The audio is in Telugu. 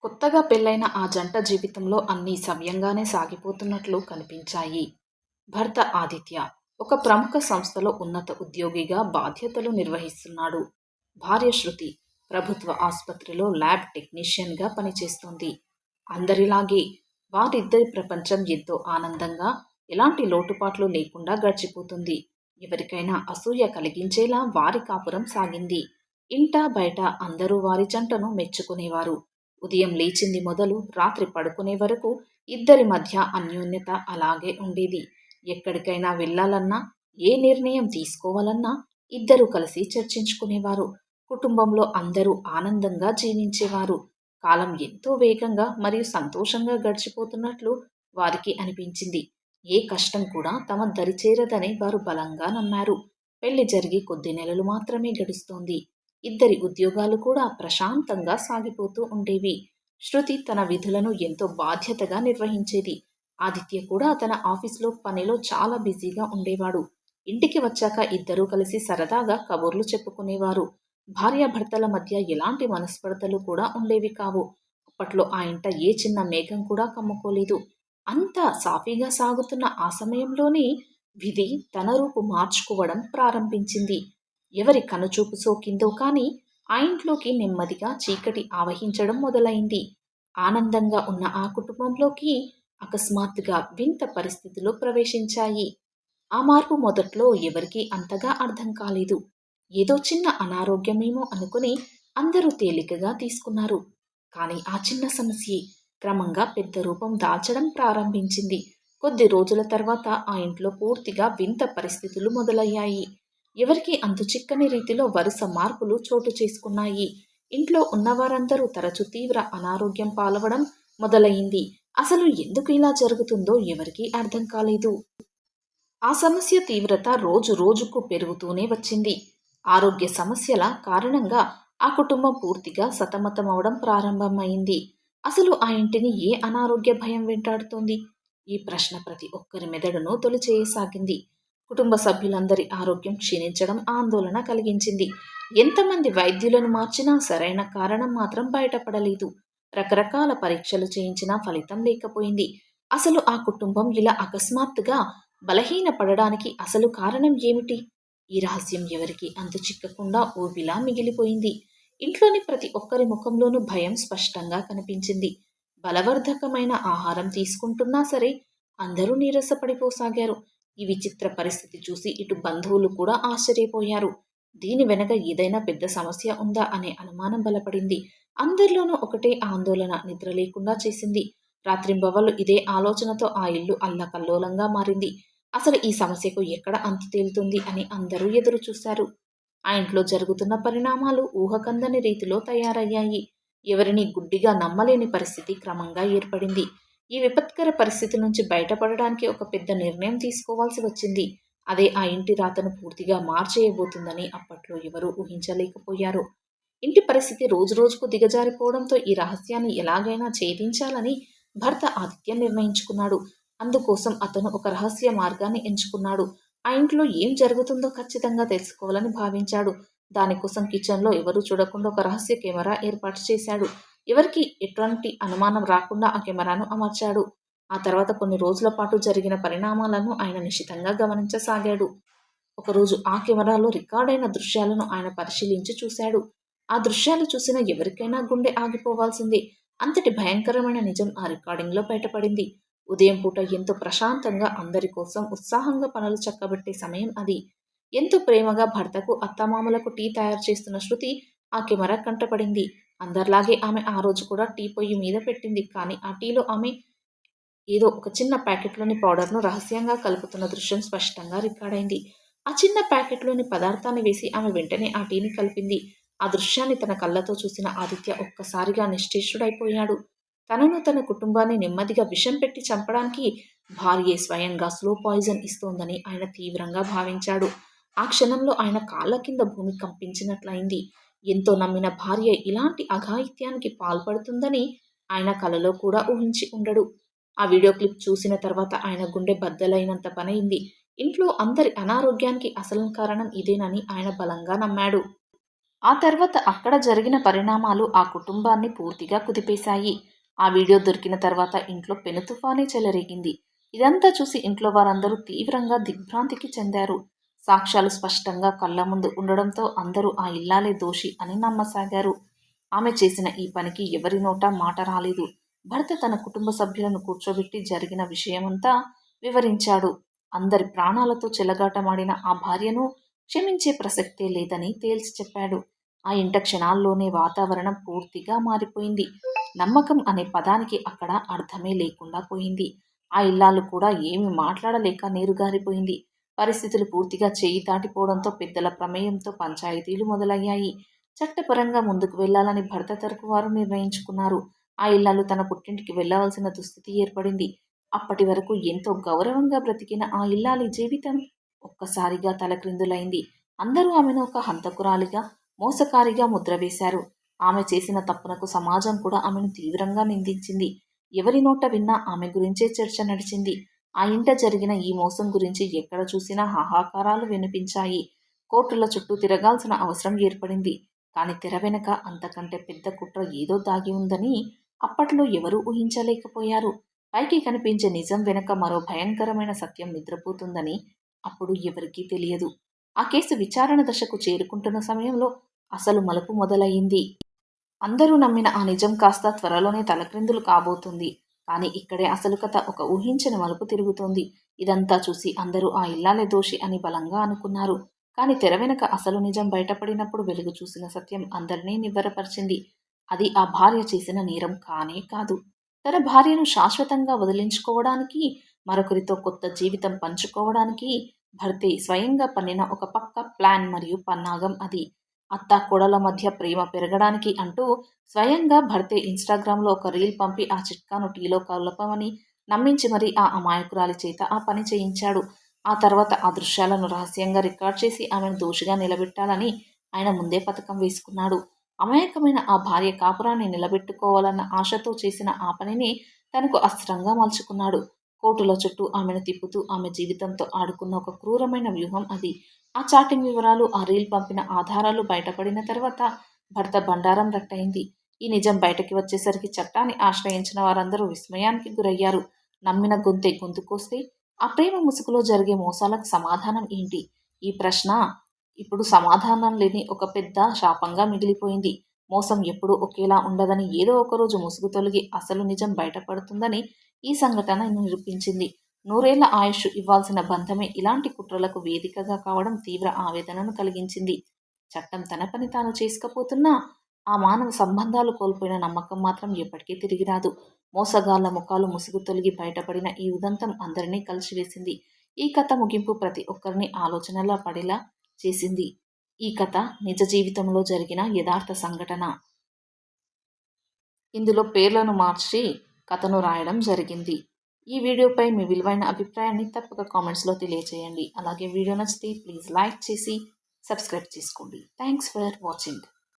కొత్తగా పెళ్లైన ఆ జంట జీవితంలో అన్నీ సవ్యంగానే సాగిపోతున్నట్లు కనిపించాయి. భర్త ఆదిత్య ఒక ప్రముఖ సంస్థలో ఉన్నత ఉద్యోగిగా బాధ్యతలు నిర్వహిస్తున్నాడు. భార్య శృతి ప్రభుత్వ ఆసుపత్రిలో ల్యాబ్ టెక్నీషియన్గా పనిచేస్తోంది. అందరిలాగే వారిద్దరి ప్రపంచం ఎంతో ఆనందంగా, ఎలాంటి లోటుపాట్లు లేకుండా గడిచిపోతుంది. ఎవరికైనా అసూయ కలిగించేలా వారి కాపురం సాగింది. ఇంటా బయట అందరూ వారి జంటను మెచ్చుకునేవారు. ఉదయం లేచింది మొదలు రాత్రి పడుకునే వరకు ఇద్దరి మధ్య అన్యోన్యత అలాగే ఉండేది. ఎక్కడికైనా వెళ్ళాలన్నా, ఏ నిర్ణయం తీసుకోవాలన్నా ఇద్దరూ కలిసి చర్చించుకునేవారు. కుటుంబంలో అందరూ ఆనందంగా జీవించేవారు. కాలం ఎంతో వేగంగా మరియు సంతోషంగా గడిచిపోతున్నట్లు వారికి అనిపించింది. ఏ కష్టం కూడా తమ దరిచేరదని వారు బలంగా నమ్మారు. పెళ్లి జరిగి కొద్ది నెలలు మాత్రమే గడుస్తోంది. ఇద్దరి ఉద్యోగాలు కూడా ప్రశాంతంగా సాగిపోతూ ఉండేవి. శృతి తన విధులను ఎంతో బాధ్యతగా నిర్వహించేది. ఆదిత్య కూడా తన ఆఫీస్లో పనిలో చాలా బిజీగా ఉండేవాడు. ఇంటికి వచ్చాక ఇద్దరూ కలిసి సరదాగా కబుర్లు చెప్పుకునేవారు. భార్యాభర్తల మధ్య ఎలాంటి మనస్పర్ధలు కూడా ఉండేవి కావు. అప్పట్లో ఆ ఇంట ఏ చిన్న మేఘం కూడా కమ్ముకోలేదు. అంతా సాఫీగా సాగుతున్న ఆ సమయంలోనే విధి తన రూపు మార్చుకోవడం ప్రారంభించింది. ఎవరి కనుచూపు సోకిందో కానీ ఆ ఇంట్లోకి నెమ్మదిగా చీకటి ఆవహించడం మొదలైంది. ఆనందంగా ఉన్న ఆ కుటుంబంలోకి అకస్మాత్తుగా వింత పరిస్థితులు ప్రవేశించాయి. ఆ మార్పు మొదట్లో ఎవరికీ అంతగా అర్థం కాలేదు. ఏదో చిన్న అనారోగ్యమేమో అనుకుని అందరూ తేలికగా తీసుకున్నారు. కానీ ఆ చిన్న సమస్యే క్రమంగా పెద్ద రూపం దాల్చడం ప్రారంభించింది. కొద్ది రోజుల తర్వాత ఆ ఇంట్లో పూర్తిగా వింత పరిస్థితులు మొదలయ్యాయి. ఎవరికీ అంతుచిక్కని రీతిలో వరుస మార్పులు చోటు చేసుకున్నాయి. ఇంట్లో ఉన్నవారందరూ తరచు తీవ్ర అనారోగ్యం పాలవడం మొదలయింది. అసలు ఎందుకు ఇలా జరుగుతుందో ఎవరికీ అర్థం కాలేదు. ఆ సమస్య తీవ్రత రోజు రోజుకు పెరుగుతూనే వచ్చింది. ఆరోగ్య సమస్యల కారణంగా ఆ కుటుంబం పూర్తిగా సతమతమవడం ప్రారంభమైంది. అసలు ఆ ఇంటిని ఏ అనారోగ్య భయం వెంటాడుతోంది? ఈ ప్రశ్న ప్రతి ఒక్కరి మెదడును తొలిచేయసాగింది. కుటుంబ సభ్యులందరి ఆరోగ్యం క్షీణించడం ఆందోళన కలిగించింది. ఎంతమంది వైద్యులను మార్చినా సరైన కారణం మాత్రం బయటపడలేదు. రకరకాల పరీక్షలు చేయించినా ఫలితం లేకపోయింది. అసలు ఆ కుటుంబం ఇలా అకస్మాత్తుగా బలహీనపడడానికి అసలు కారణం ఏమిటి? ఈ రహస్యం ఎవరికీ అంతుచిక్కకుండా ఊబిలా మిగిలిపోయింది. ఇంట్లోని ప్రతి ఒక్కరి ముఖంలోనూ భయం స్పష్టంగా కనిపించింది. బలవర్ధకమైన ఆహారం తీసుకుంటున్నా సరే అందరూ నీరసపడిపోసాగారు. ఈ విచిత్ర పరిస్థితి చూసి ఇటు బంధువులు కూడా ఆశ్చర్యపోయారు. దీని వెనక ఏదైనా పెద్ద సమస్య ఉందా అనే అనుమానం బలపడింది. అందరిలోనూ ఒకటే ఆందోళన నిద్ర లేకుండా చేసింది. రాత్రింబవళ్ళు ఇదే ఆలోచనతో ఆ ఇల్లు అల్లకల్లోలంగా మారింది. అసలు ఈ సమస్యకు ఎక్కడ అంతు తేలుతుంది అని అందరూ ఎదురు చూశారు. ఆ ఇంట్లో జరుగుతున్న పరిణామాలు ఊహకందని రీతిలో తయారయ్యాయి. ఎవరిని గుడ్డిగా నమ్మలేని పరిస్థితి క్రమంగా ఏర్పడింది. ఈ విపత్కర పరిస్థితి నుంచి బయటపడడానికి ఒక పెద్ద నిర్ణయం తీసుకోవాల్సి వచ్చింది. అదే ఆ ఇంటి రాతను పూర్తిగా మార్చేయబోతుందని అప్పట్లో ఎవరూ ఊహించలేకపోయారు. ఇంటి పరిస్థితి రోజురోజుకు దిగజారిపోవడంతో ఈ రహస్యాన్ని ఎలాగైనా ఛేదించాలని భర్త ఆదిత్య నిర్ణయించుకున్నాడు. అందుకోసం అతను ఒక రహస్య మార్గాన్ని ఎంచుకున్నాడు. ఆ ఇంట్లో ఏం జరుగుతుందో ఖచ్చితంగా తెలుసుకోవాలని భావించాడు. దానికోసం కిచెన్లో ఎవరూ చూడకుండా ఒక రహస్య కెమెరా ఏర్పాటు చేశాడు. ఎవరికి ఎటువంటి అనుమానం రాకుండా ఆ కెమెరాను అమర్చాడు. ఆ తర్వాత కొన్ని రోజుల పాటు జరిగిన పరిణామాలను ఆయన నిశితంగా గమనించసాగాడు. ఒకరోజు ఆ కెమెరాలో రికార్డైన దృశ్యాలను ఆయన పరిశీలించి చూశాడు. ఆ దృశ్యాలు చూసిన ఎవరికైనా గుండె ఆగిపోవాల్సిందే. అంతటి భయంకరమైన నిజం ఆ రికార్డింగ్లో బయటపడింది. ఉదయం పూట ఎంతో ప్రశాంతంగా అందరి కోసం ఉత్సాహంగా పనులు చక్కబెట్టే సమయం అది. ఎంతో ప్రేమగా భర్తకు అత్తమామలకు టీ తయారు చేస్తున్న శృతి ఆ కెమెరా కంటపడింది. అందరిలాగే ఆమె ఆ రోజు కూడా టీ పొయ్యి మీద పెట్టింది. కానీ ఆ టీలో ఆమె ఏదో ఒక చిన్న ప్యాకెట్లోని పౌడర్ను రహస్యంగా కలుపుతున్న దృశ్యం స్పష్టంగా రికార్డైంది. ఆ చిన్న ప్యాకెట్లోని పదార్థాన్ని వేసి ఆమె వెంటనే ఆ టీని కలిపింది. ఆ దృశ్యాన్ని తన కళ్ళతో చూసిన ఆదిత్య ఒక్కసారిగా నిశ్చేష్టుడైపోయాడు. తనను తన కుటుంబాన్ని నెమ్మదిగా విషం పెట్టి చంపడానికి భార్యే స్వయంగా స్లో పాయిజన్ ఇస్తోందని ఆయన తీవ్రంగా భావించాడు. ఆ క్షణంలో ఆయన కాళ్ళ కింద భూమి కంపించినట్లయింది. ఎంతో నమ్మిన భార్య ఇలాంటి అఘాయిత్యానికి పాల్పడుతుందని ఆయన కలలో కూడా ఊహించి ఉండడు. ఆ వీడియో క్లిప్ చూసిన తర్వాత ఆయన గుండె బద్దలైనంత పనయింది. ఇంట్లో అందరి అనారోగ్యానికి అసలు కారణం ఇదేనని ఆయన బలంగా నమ్మాడు. ఆ తర్వాత అక్కడ జరిగిన పరిణామాలు ఆ కుటుంబాన్ని పూర్తిగా కుదిపేశాయి. ఆ వీడియో దొరికిన తర్వాత ఇంట్లో పెను తుఫానే చెలరేగింది. ఇదంతా చూసి ఇంట్లో వారందరూ తీవ్రంగా దిగ్భ్రాంతికి చెందారు. సాక్ష్యాలు స్పష్టంగా కళ్ళ ముందు ఉండడంతో అందరూ ఆ ఇల్లాలే దోషి అని నమ్మసాగారు. ఆమె చేసిన ఈ పనికి ఎవరి నోటా మాట రాలేదు. భర్త తన కుటుంబ సభ్యులను కూర్చోబెట్టి జరిగిన విషయమంతా వివరించాడు. అందరి ప్రాణాలతో చెలగాటమాడిన ఆ భార్యను క్షమించే ప్రసక్తే లేదని తేల్చి చెప్పాడు. ఆ ఇంట క్షణాల్లోనే వాతావరణం పూర్తిగా మారిపోయింది. నమ్మకం అనే పదానికి అక్కడ అర్థమే లేకుండా పోయింది. ఆ ఇల్లాలు కూడా ఏమి మాట్లాడలేక నీరుగారిపోయింది. పరిస్థితులు పూర్తిగా చేయి దాటిపోవడంతో పెద్దల ప్రమేయంతో పంచాయతీలు మొదలయ్యాయి. చట్టపరంగా ముందుకు వెళ్లాలని భర్త తరపు వారు నిర్ణయించుకున్నారు. ఆ ఇల్లాలు తన పుట్టింటికి వెళ్లవలసిన దుస్థితి ఏర్పడింది. అప్పటి వరకు ఎంతో గౌరవంగా బ్రతికిన ఆ ఇల్లాలి జీవితం ఒక్కసారిగా తలక్రిందులైంది. అందరూ ఆమెను ఒక హంతకురాలిగా, మోసకారిగా ముద్ర వేశారు. ఆమె చేసిన తప్పునకు సమాజం కూడా ఆమెను తీవ్రంగా నిందించింది. ఎవరి నోట విన్నా ఆమె గురించే చర్చ నడిచింది. ఆ ఇంట జరిగిన ఈ మోసం గురించి ఎక్కడ చూసినా హాహాకారాలు వినిపించాయి. కోర్టుల చుట్టూ తిరగాల్సిన అవసరం ఏర్పడింది. కానీ తెర వెనక అంతకంటే పెద్ద కుట్ర ఏదో దాగి ఉందని అప్పట్లో ఎవరూ ఊహించలేకపోయారు. పైకి కనిపించే నిజం వెనక మరో భయంకరమైన సత్యం నిద్రపోతుందని అప్పుడు ఎవరికీ తెలియదు. ఆ కేసు విచారణ దశకు చేరుకుంటున్న సమయంలో అసలు మలుపు మొదలయ్యింది. అందరూ నమ్మిన ఆ నిజం కాస్త త్వరలోనే తలక్రిందులు కాబోతుంది. కానీ ఇక్కడే అసలు కథ ఒక ఊహించని మలుపు తిరుగుతోంది. ఇదంతా చూసి అందరూ ఆ ఇల్లాలే దోషి అని బలంగా అనుకున్నారు. కానీ తెర వెనక అసలు నిజం బయటపడినప్పుడు వెలుగు చూసిన సత్యం అందరినీ నివ్వెరపరిచింది. అది ఆ భార్య చేసిన నేరం కానే కాదు. తన భార్యను శాశ్వతంగా వదిలించుకోవడానికి, మరొకరితో కొత్త జీవితం పంచుకోవడానికి భర్తే స్వయంగా పన్నిన ఒక పక్క ప్లాన్ మరియు పన్నాగం అది. అత్తాకోడళ్ల మధ్య ప్రేమ పెరగడానికి అంటూ స్వయంగా భర్తే ఇన్‌స్టాగ్రామ్‌లో ఒక రీల్ పంపి ఆ చిట్కాను టీలో కలపమని నమ్మించి మరీ ఆ అమాయకురాలి చేత ఆ పని చేయించాడు. ఆ తర్వాత ఆ దృశ్యాలను రహస్యంగా రికార్డ్ చేసి ఆమెను దోషిగా నిలబెట్టాలని ఆయన ముందే పథకం వేసుకున్నాడు. అమాయకమైన ఆ భార్య కాపురాన్ని నిలబెట్టుకోవాలన్న ఆశతో చేసిన ఆ పనిని తనకు అస్త్రంగా మలుచుకున్నాడు. కోర్టుల చుట్టూ ఆమెను తిప్పుతూ ఆమె జీవితంతో ఆడుకున్న ఒక క్రూరమైన వ్యూహం అది. ఆ చాటింగ్ వివరాలు, ఆ రీల్ పంపిన ఆధారాలు బయటపడిన తర్వాత భర్త బండారం రట్టయింది. ఈ నిజం బయటకి వచ్చేసరికి చట్టాన్ని ఆశ్రయించిన వారందరూ విస్మయానికి గురయ్యారు. నమ్మిన గొంతే గొంతుకొస్తే ఆ ప్రేమ ముసుగులో జరిగే మోసాలకు సమాధానం ఏంటి? ఈ ప్రశ్న ఇప్పుడు సమాధానం లేని ఒక పెద్ద శాపంగా మిగిలిపోయింది. మోసం ఎప్పుడూ ఒకేలా ఉండదని, ఏదో ఒకరోజు ముసుగు తొలగి అసలు నిజం బయటపడుతుందని ఈ సంఘటన నిరూపించింది. నూరేళ్ల ఆయుష్ ఇవ్వాల్సిన బంధమే ఇలాంటి కుట్రలకు వేదికగా కావడం తీవ్ర ఆవేదనను కలిగించింది. చట్టం తన పని తాను చేసుకపోతున్నా ఆ మానవ సంబంధాలు కోల్పోయిన నమ్మకం మాత్రం ఎప్పటికీ తిరిగిరాదు. మోసగాళ్ల ముఖాలు ముసుగు తొలగి బయటపడిన ఈ ఉదంతం అందరినీ కలిసివేసింది. ఈ కథ ముగింపు ప్రతి ఒక్కరిని ఆలోచనలా పడేలా చేసింది. ఈ కథ నిజ జీవితంలో జరిగిన యథార్థ సంఘటన. ఇందులో పేర్లను మార్చి కథను రాయడం జరిగింది. ఈ వీడియోపై మీ విలువైన అభిప్రాయాన్ని తప్పక కామెంట్స్లో తెలియజేయండి. అలాగే వీడియో నచ్చితే ప్లీజ్ లైక్ చేసి సబ్స్క్రైబ్ చేసుకోండి. Thanks for watching.